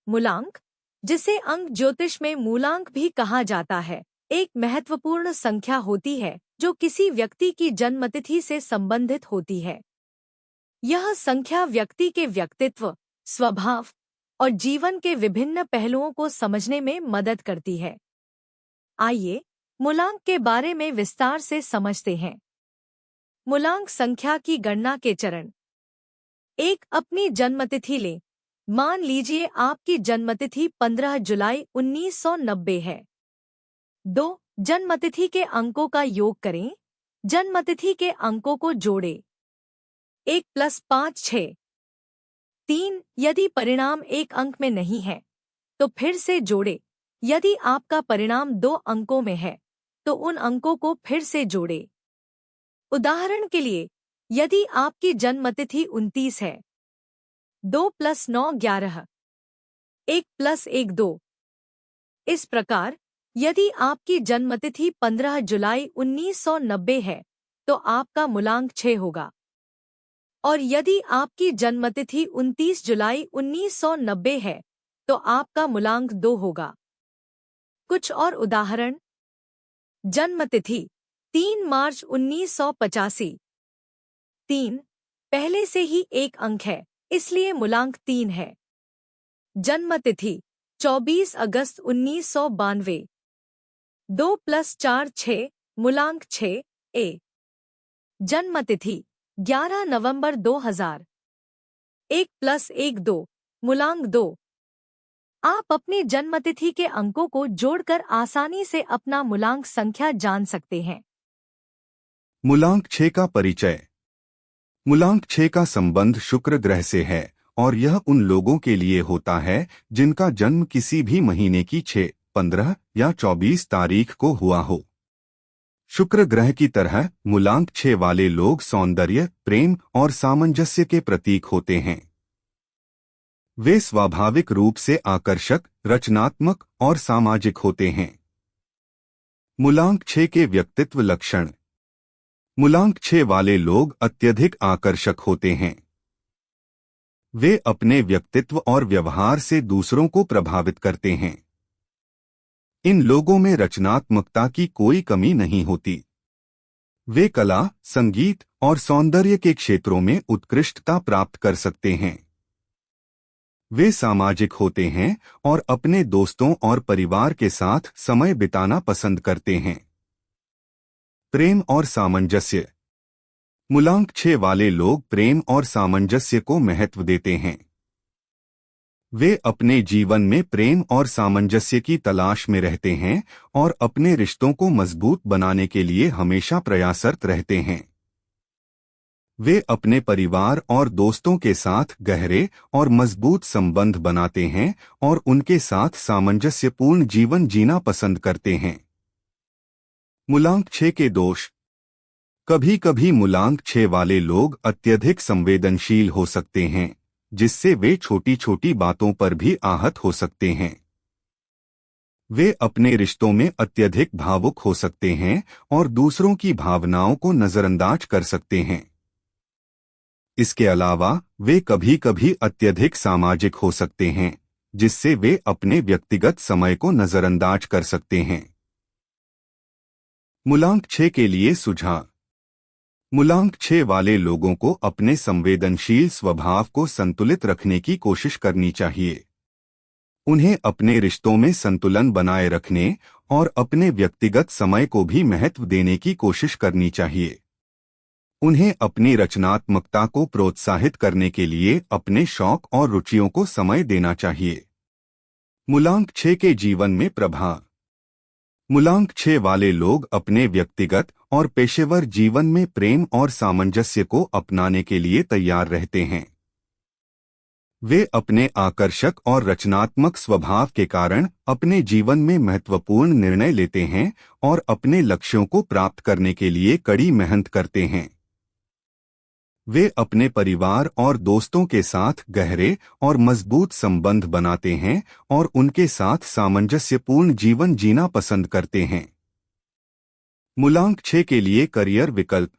मूलांक, जिसे अंक ज्योतिष में मूलांक भी कहा जाता है, एक महत्वपूर्ण संख्या होती है जो किसी व्यक्ति की जन्मतिथि से संबंधित होती है। यह संख्या व्यक्ति के व्यक्तित्व, स्वभाव और जीवन के विभिन्न पहलुओं को समझने में मदद करती है। आइए मूलांक के बारे में विस्तार से समझते हैं। मूलांक संख्या की गणना के चरण। 1. अपनी जन्मतिथि लें। मान लीजिए आपकी जन्मतिथि 15 जुलाई 1990 है। 2. जन्मतिथि के अंकों का योग करें। जन्मतिथि के अंकों को जोड़ें। 1 + 5 6। 3. यदि परिणाम एक अंक में नहीं है तो फिर से जोड़ें। यदि आपका परिणाम 2 अंकों में है तो उन अंकों को फिर से जोड़ें। उदाहरण के लिए, यदि आपकी जन्मतिथि 29 है, 2 + 9 11, 1 + 1 2। इस प्रकार, यदि आपकी जन्मतिथि 15 जुलाई 1990 है तो आपका मूलांक 6 होगा। और यदि आपकी जन्मतिथि 29 जुलाई 1990 है तो आपका मूलांक 2 होगा। कुछ और उदाहरण। जन्मतिथि 3 मार्च 1985। 3 पहले से ही एक अंक है, इसलिए मूलांक 3 है। जन्मतिथि 24 अगस्त 1992। 2 + 4 6, मूलांक 6 ए। जन्मतिथि 11 नवंबर 2000। 1 + 1 2, मूलांक 2। आप अपनी जन्मतिथि के अंकों को जोड़कर आसानी से अपना मूलांक संख्या जान सकते हैं। मूलांक 6 का परिचय। मूलांक 6 का संबंध शुक्र ग्रह से है और यह उन लोगों के लिए होता है जिनका जन्म किसी भी महीने की 6, 15 या 24 तारीख को हुआ हो। शुक्र ग्रह की तरह मूलांक 6 वाले लोग सौंदर्य, प्रेम और सामंजस्य के प्रतीक होते हैं। वे स्वाभाविक रूप से आकर्षक, रचनात्मक और सामाजिक होते हैं। मूलांक 6 के व्यक्तित्व लक्षण। मूलांक 6 वाले लोग अत्यधिक आकर्षक होते हैं। वे अपने व्यक्तित्व और व्यवहार से दूसरों को प्रभावित करते हैं। इन लोगों में रचनात्मकता की कोई कमी नहीं होती। वे कला, संगीत और सौंदर्य के क्षेत्रों में उत्कृष्टता प्राप्त कर सकते हैं। वे सामाजिक होते हैं और अपने दोस्तों और परिवार के साथ समय बिताना पसंद करते हैं। प्रेम और सामंजस्य। मूलांक 6 वाले लोग प्रेम और सामंजस्य को महत्व देते हैं। वे अपने जीवन में प्रेम और सामंजस्य की तलाश में रहते हैं और अपने रिश्तों को मजबूत बनाने के लिए हमेशा प्रयासरत रहते हैं। वे अपने परिवार और दोस्तों के साथ गहरे और मजबूत संबंध बनाते हैं और उनके साथ सामंजस्यपूर्ण जीवन जीना पसंद करते हैं। मूलांक 6 के दोष। कभी कभी मूलांक 6 वाले लोग अत्यधिक संवेदनशील हो सकते हैं, जिससे वे छोटी छोटी बातों पर भी आहत हो सकते हैं। वे अपने रिश्तों में अत्यधिक भावुक हो सकते हैं और दूसरों की भावनाओं को नजरअंदाज कर सकते हैं। इसके अलावा वे कभी कभी अत्यधिक सामाजिक हो सकते हैं, जिससे वे अपने व्यक्तिगत समय को नजरअंदाज कर सकते हैं। मूलांक 6 के लिए सुझाव। मूलांक 6 वाले लोगों को अपने संवेदनशील स्वभाव को संतुलित रखने की कोशिश करनी चाहिए। उन्हें अपने रिश्तों में संतुलन बनाए रखने और अपने व्यक्तिगत समय को भी महत्व देने की कोशिश करनी चाहिए। उन्हें अपनी रचनात्मकता को प्रोत्साहित करने के लिए अपने शौक और रुचियों को समय देना चाहिए। मूलांक 6 के जीवन में प्रभाव। मूलांक 6 वाले लोग अपने व्यक्तिगत और पेशेवर जीवन में प्रेम और सामंजस्य को अपनाने के लिए तैयार रहते हैं। वे अपने आकर्षक और रचनात्मक स्वभाव के कारण अपने जीवन में महत्वपूर्ण निर्णय लेते हैं और अपने लक्ष्यों को प्राप्त करने के लिए कड़ी मेहनत करते हैं। वे अपने परिवार और दोस्तों के साथ गहरे और मजबूत संबंध बनाते हैं और उनके साथ सामंजस्यपूर्ण जीवन जीना पसंद करते हैं। मूलांक 6 के लिए करियर विकल्प।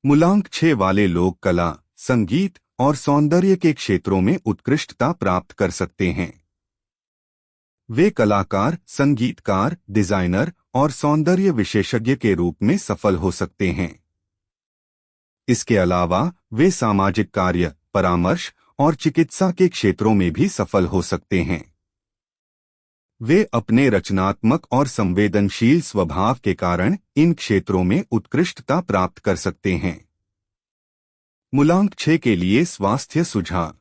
मूलांक 6 वाले लोग कला, संगीत और सौंदर्य के क्षेत्रों में उत्कृष्टता प्राप्त कर सकते हैं। वे कलाकार, संगीतकार, डिजाइनर और सौंदर्य विशेषज्ञ के रूप में सफल हो सकते हैं। इसके अलावा वे सामाजिक कार्य, परामर्श और चिकित्सा के क्षेत्रों में भी सफल हो सकते हैं। वे अपने रचनात्मक और संवेदनशील स्वभाव के कारण इन क्षेत्रों में उत्कृष्टता प्राप्त कर सकते हैं। मूलांक 6 के लिए स्वास्थ्य सुझाव।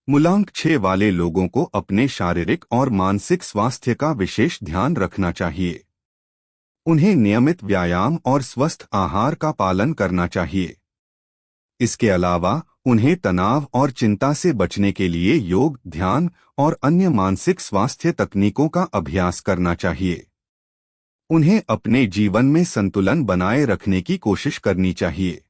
मूलांक 6 वाले लोगों को अपने शारीरिक और मानसिक स्वास्थ्य का विशेष ध्यान रखना चाहिए। उन्हें नियमित व्यायाम और स्वस्थ आहार का पालन करना चाहिए। इसके अलावा उन्हें तनाव और चिंता से बचने के लिए योग, ध्यान और अन्य मानसिक स्वास्थ्य तकनीकों का अभ्यास करना चाहिए। उन्हें अपने जीवन में संतुलन बनाए रखने की कोशिश करनी चाहिए।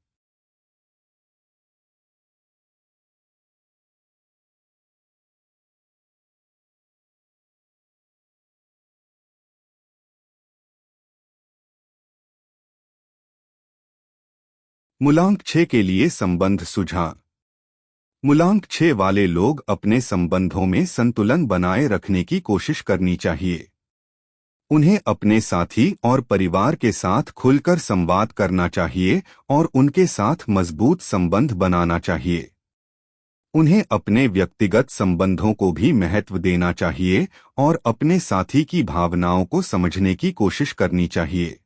मूलांक 6 के लिए संबंध सुझाव। मूलांक 6 वाले लोग अपने संबंधों में संतुलन बनाए रखने की कोशिश करनी चाहिए। उन्हें अपने साथी और परिवार के साथ खुलकर संवाद करना चाहिए और उनके साथ मजबूत संबंध बनाना चाहिए। उन्हें अपने व्यक्तिगत संबंधों को भी महत्व देना चाहिए और अपने साथी की भावनाओं को समझने की कोशिश करनी चाहिए।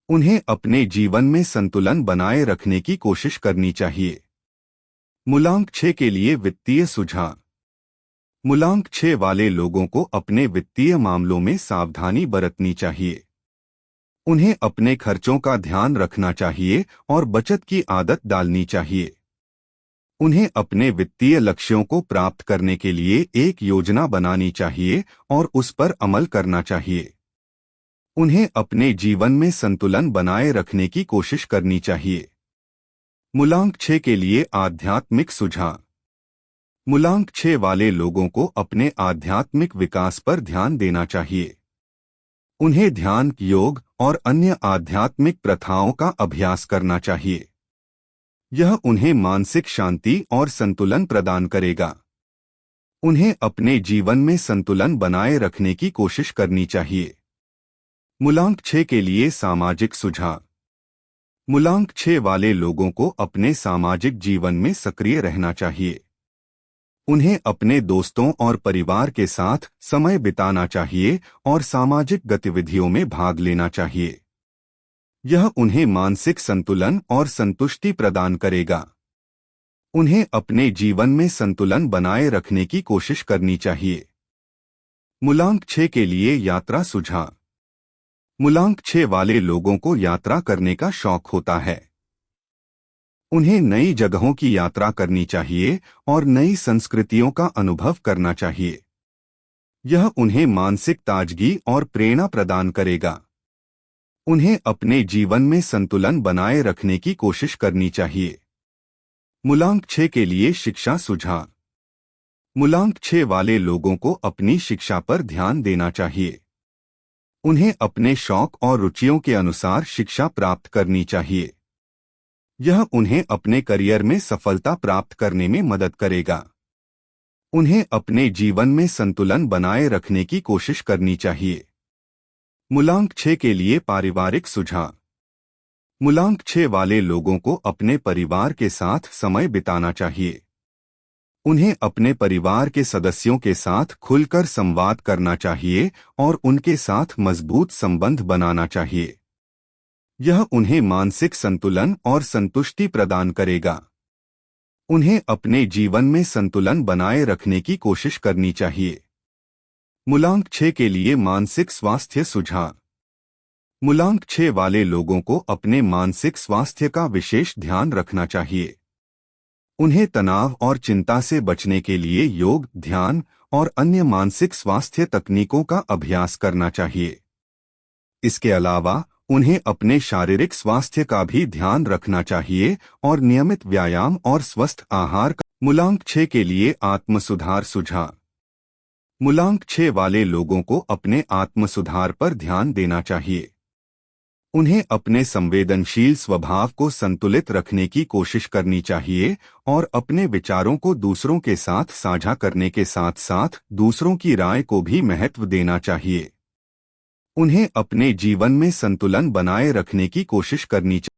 उन्हें अपने जीवन में संतुलन बनाए रखने की कोशिश करनी चाहिए। मूलांक 6 के लिए वित्तीय सुझाव। मूलांक 6 वाले लोगों को अपने वित्तीय मामलों में सावधानी बरतनी चाहिए। उन्हें अपने खर्चों का ध्यान रखना चाहिए और बचत की आदत डालनी चाहिए। उन्हें अपने वित्तीय लक्ष्यों को प्राप्त करने के लिए एक योजना बनानी चाहिए और उस पर अमल करना चाहिए। उन्हें अपने जीवन में संतुलन बनाए रखने की कोशिश करनी चाहिए। मूलांक 6 के लिए आध्यात्मिक सुझाव। मूलांक 6 वाले लोगों को अपने आध्यात्मिक विकास पर ध्यान देना चाहिए। उन्हें ध्यान, योग और अन्य आध्यात्मिक प्रथाओं का अभ्यास करना चाहिए। यह उन्हें मानसिक शांति और संतुलन प्रदान करेगा। उन्हें अपने जीवन में संतुलन बनाए रखने की कोशिश करनी चाहिए। मूलांक 6 के लिए सामाजिक सुझाव। मूलांक 6 वाले लोगों को अपने सामाजिक जीवन में सक्रिय रहना चाहिए। उन्हें अपने दोस्तों और परिवार के साथ समय बिताना चाहिए और सामाजिक गतिविधियों में भाग लेना चाहिए। यह उन्हें मानसिक संतुलन और संतुष्टि प्रदान करेगा। उन्हें अपने जीवन में संतुलन बनाए रखने की कोशिश करनी चाहिए। मूलांक 6 के लिए यात्रा सुझाव। मूलांक 6 वाले लोगों को यात्रा करने का शौक होता है। उन्हें नई जगहों की यात्रा करनी चाहिए और नई संस्कृतियों का अनुभव करना चाहिए। यह उन्हें मानसिक ताजगी और प्रेरणा प्रदान करेगा। उन्हें अपने जीवन में संतुलन बनाए रखने की कोशिश करनी चाहिए। मूलांक 6 के लिए शिक्षा सुझाव। मूलांक 6 वाले लोगों को अपनी शिक्षा पर ध्यान देना चाहिए। उन्हें अपने शौक और रुचियों के अनुसार शिक्षा प्राप्त करनी चाहिए। यह उन्हें अपने करियर में सफलता प्राप्त करने में मदद करेगा। उन्हें अपने जीवन में संतुलन बनाए रखने की कोशिश करनी चाहिए। मूलांक 6 के लिए पारिवारिक सुझाव। मूलांक 6 वाले लोगों को अपने परिवार के साथ समय बिताना चाहिए। उन्हें अपने परिवार के सदस्यों के साथ खुलकर संवाद करना चाहिए और उनके साथ मजबूत संबंध बनाना चाहिए। यह उन्हें मानसिक संतुलन और संतुष्टि प्रदान करेगा। उन्हें अपने जीवन में संतुलन बनाए रखने की कोशिश करनी चाहिए। मूलांक 6 के लिए मानसिक स्वास्थ्य सुझाव। मूलांक 6 वाले लोगों को अपने मानसिक स्वास्थ्य का विशेष ध्यान रखना चाहिए। उन्हें तनाव और चिंता से बचने के लिए योग, ध्यान और अन्य मानसिक स्वास्थ्य तकनीकों का अभ्यास करना चाहिए। इसके अलावा उन्हें अपने शारीरिक स्वास्थ्य का भी ध्यान रखना चाहिए और नियमित व्यायाम और स्वस्थ आहार का। मूलांक 6 के लिए आत्मसुधार सुझाव। मूलांक 6 वाले लोगों को अपने आत्मसुधार पर ध्यान देना चाहिए। उन्हें अपने संवेदनशील स्वभाव को संतुलित रखने की कोशिश करनी चाहिए और अपने विचारों को दूसरों के साथ साझा करने के साथ साथ दूसरों की राय को भी महत्व देना चाहिए। उन्हें अपने जीवन में संतुलन बनाए रखने की कोशिश करनी चाहिए।